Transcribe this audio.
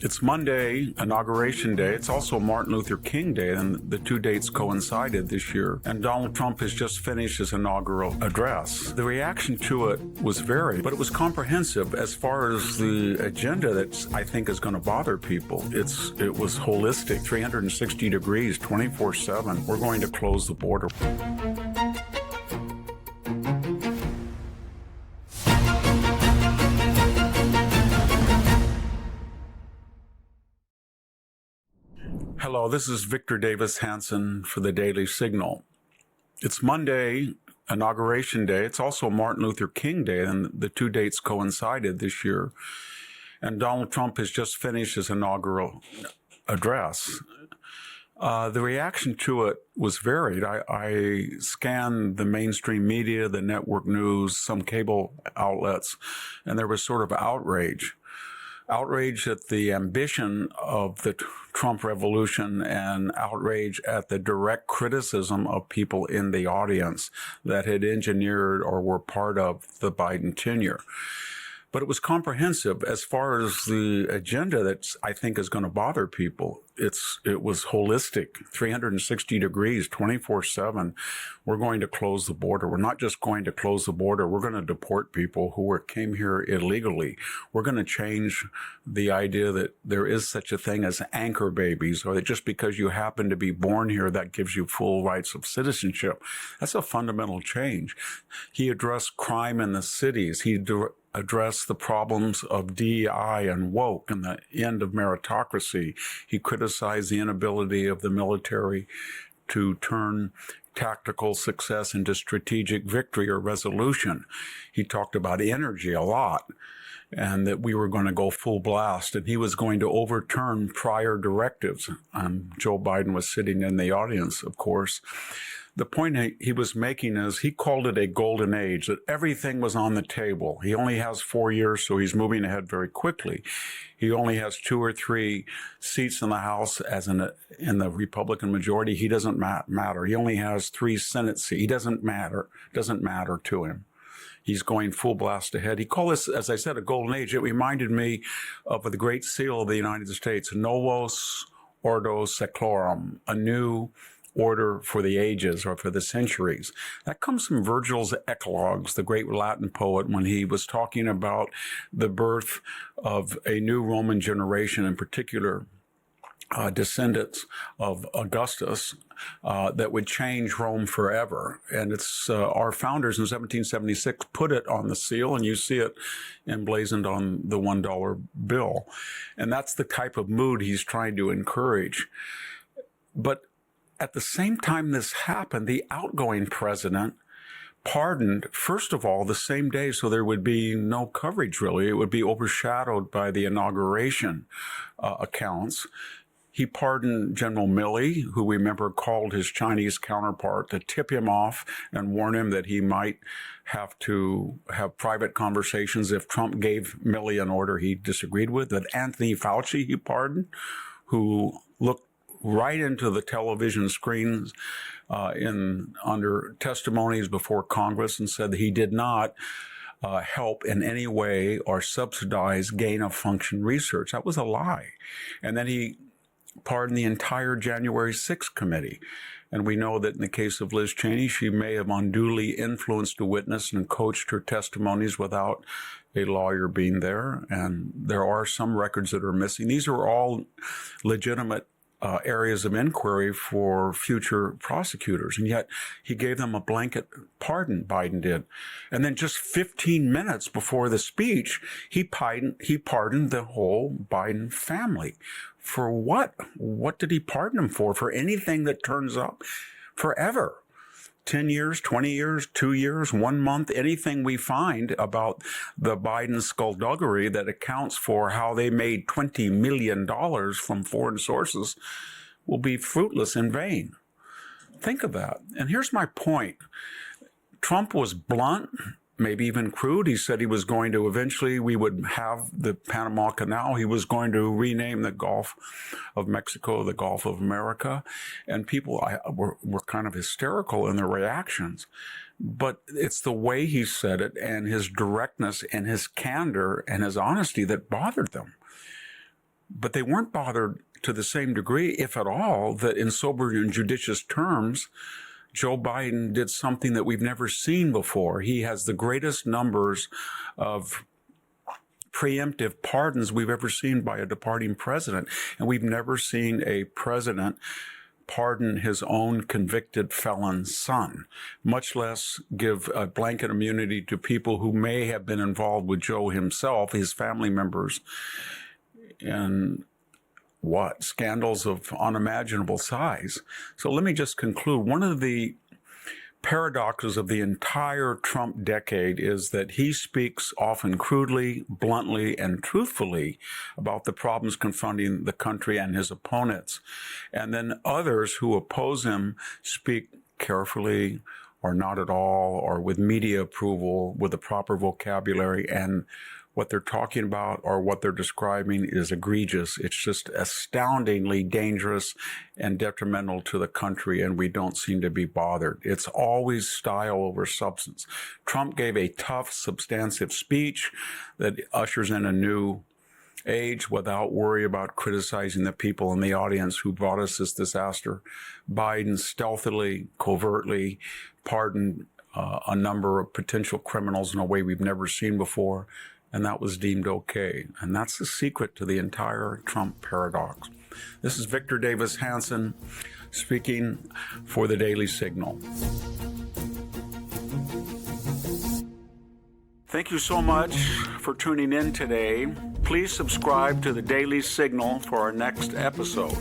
It's Monday, Inauguration Day. It's also Martin Luther King Day, and the two dates coincided this year. And Donald Trump has just finished his inaugural address. The reaction to it was varied, but it was comprehensive as far as the agenda that I think is going to bother people. It was holistic, 360 degrees, 24/7. We're going to close the border. Hello, this is Victor Davis Hanson for the Daily Signal. It's Monday, Inauguration Day. It's also Martin Luther King Day, and the two dates coincided this year. And Donald Trump has just finished his inaugural address. The reaction to it was varied. I scanned the mainstream media, the network news, some cable outlets, and there was sort of outrage. Outrage at the ambition of the Trump revolution and outrage at the direct criticism of people in the audience that had engineered or were part of the Biden tenure. But it was comprehensive as far as the agenda that I think is going to bother people. It was holistic, 360 degrees, 24/7. We're going to close the border. We're not just going to close the border. We're going to deport people who came here illegally. We're going to change the idea that there is such a thing as anchor babies, or that just because you happen to be born here, that gives you full rights of citizenship. That's a fundamental change. He addressed crime in the cities. He address the problems of DEI and woke and the end of meritocracy. He criticized the inability of the military to turn tactical success into strategic victory or resolution. He talked about energy a lot, and that we were going to go full blast, and he was going to overturn prior directives. Joe Biden was sitting in the audience, of course. The point he was making is he called it a golden age, that everything was on the table. He only has 4 years, so he's moving ahead very quickly. He only has 2 or 3 seats in the House as in the Republican majority. He doesn't matter. He only has 3 Senate seats. He doesn't matter to him. He's going full blast ahead. He called this, as I said, a golden age. It reminded me of the Great Seal of the United States, Novus Ordo Seclorum, a new order for the ages or for the centuries. That comes from Virgil's Eclogues, the great Latin poet, when he was talking about the birth of a new Roman generation, in particular descendants of Augustus, that would change Rome forever. And it's our founders in 1776 put it on the seal, and you see it emblazoned on the $1 bill. And that's the type of mood he's trying to encourage. But at the same time this happened, the outgoing president pardoned, first of all, the same day, so there would be no coverage, really. It would be overshadowed by the inauguration accounts. He pardoned General Milley, who, remember, called his Chinese counterpart to tip him off and warn him that he might have to have private conversations if Trump gave Milley an order he disagreed with. That Anthony Fauci he pardoned, who looked right into the television screens under testimonies before Congress and said that he did not help in any way or subsidize gain-of-function research. That was a lie. And then he pardoned the entire January 6th committee. And we know that in the case of Liz Cheney, she may have unduly influenced a witness and coached her testimonies without a lawyer being there. And there are some records that are missing. These are all legitimate areas of inquiry for future prosecutors. And yet he gave them a blanket pardon, Biden did. And then just 15 minutes before the speech, he pardoned the whole Biden family. For what? What did he pardon them for? For anything that turns up forever. 10 years, 20 years, 2 years, 1 month, anything we find about the Biden skullduggery that accounts for how they made $20 million from foreign sources will be fruitless in vain. Think of that. And here's my point. Trump was blunt, maybe even crude. He said he was going to eventually, we would have the Panama Canal. He was going to rename the Gulf of Mexico the Gulf of America. And people were kind of hysterical in their reactions. But it's the way he said it and his directness and his candor and his honesty that bothered them. But they weren't bothered to the same degree, if at all, that in sober and judicious terms, Joe Biden did something that we've never seen before. He has the greatest numbers of preemptive pardons we've ever seen by a departing president. And we've never seen a president pardon his own convicted felon son, much less give a blanket immunity to people who may have been involved with Joe himself, his family members, and scandals of unimaginable size. So let me just conclude. One of the paradoxes of the entire Trump decade is that he speaks often crudely, bluntly, and truthfully about the problems confronting the country and his opponents. And then others who oppose him speak carefully or not at all, or with media approval, with the proper vocabulary, and what they're talking about or what they're describing is egregious. It's just astoundingly dangerous and detrimental to the country, and we don't seem to be bothered. It's always style over substance. Trump gave a tough, substantive speech that ushers in a new age without worry about criticizing the people in the audience who brought us this disaster. Biden stealthily, covertly pardoned a number of potential criminals in a way we've never seen before, and that was deemed okay. And that's the secret to the entire Trump paradox. This is Victor Davis Hanson speaking for the Daily Signal. Thank you so much for tuning in today. Please subscribe to the Daily Signal for our next episode.